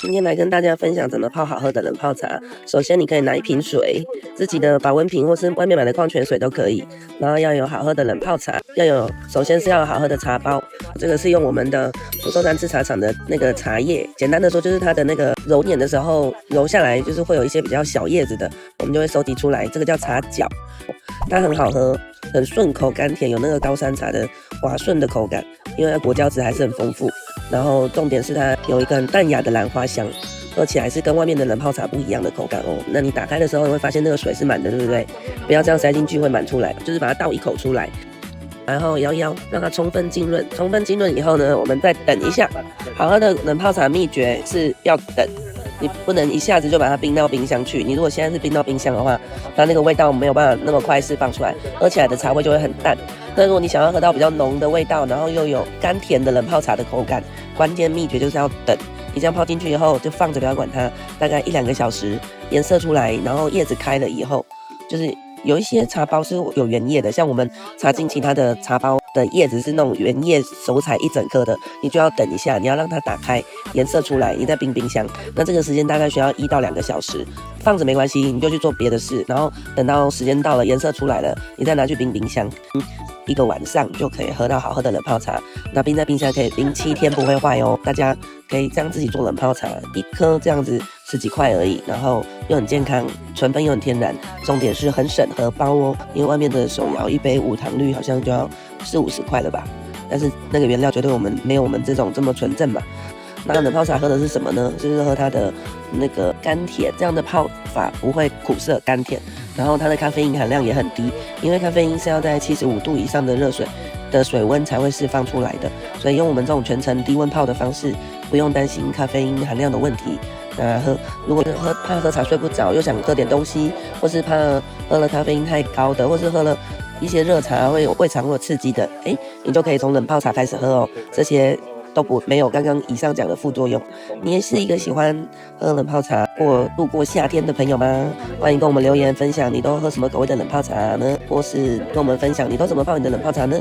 今天来跟大家分享怎么泡好喝的冷泡茶。首先，你可以拿一瓶水，自己的保温瓶或是外面买的矿泉水都可以。然后要有好喝的冷泡茶，首先是要有好喝的茶包。这个是用我们的福寿山制茶厂的那个茶叶，简单的说就是它的那个揉捻的时候揉下来，就是会有一些比较小叶子的，我们就会收集出来，这个叫茶角。它很好喝，很顺口甘甜，有那个高山茶的滑顺的口感，因为它果胶质还是很丰富。然后重点是它有一个很淡雅的兰花香，喝起来是跟外面的冷泡茶不一样的口感哦。那你打开的时候，你会发现那个水是满的，对不对？不要这样塞进去会满出来，就是把它倒一口出来，然后摇一摇，让它充分浸润。充分浸润以后呢，我们再等一下。好喝的冷泡茶秘诀是要等。你不能一下子就把它冰到冰箱去，你如果现在是冰到冰箱的话，它那个味道没有办法那么快释放出来，喝起来的茶味就会很淡。那如果你想要喝到比较浓的味道，然后又有甘甜的冷泡茶的口感，关键秘诀就是要等。你这样泡进去以后就放着不要管它，大概1-2个小时，颜色出来，然后叶子开了以后，就是有一些茶包是有原叶的，像我们茶经其他的茶包的叶子是那种原叶手采一整颗的，你就要等一下，你要让它打开，颜色出来，你再冰箱。那这个时间大概需要1到2个小时，放着没关系，你就去做别的事，然后等到时间到了，颜色出来了，你再拿去冰箱。1个晚上就可以喝到好喝的冷泡茶。那冰在冰箱可以冰7天不会坏哦。大家可以这样自己做冷泡茶，一颗这样子10几块而已，然后又很健康，成分又很天然，重点是很省荷包哦。因为外面的手摇一杯无糖绿好像就要40-50块了吧，但是那个原料绝对没有我们这种这么纯正嘛。那冷泡茶喝的是什么呢？就是喝它的那个甘甜，这样的泡法不会苦涩甘甜，然后它的咖啡因含量也很低，因为咖啡因是要在75度以上的热水的水温才会释放出来的，所以用我们这种全程低温泡的方式，不用担心咖啡因含量的问题。如果怕喝茶睡不着，又想喝点东西，或是怕喝了咖啡因太高的，或是喝了一些热茶会有胃肠会有刺激的，你就可以从冷泡茶开始喝哦。这些都没有刚刚以上讲的副作用。你也是一个喜欢喝冷泡茶或度过夏天的朋友吗？欢迎跟我们留言分享你都喝什么口味的冷泡茶呢？或是跟我们分享你都怎么泡你的冷泡茶呢？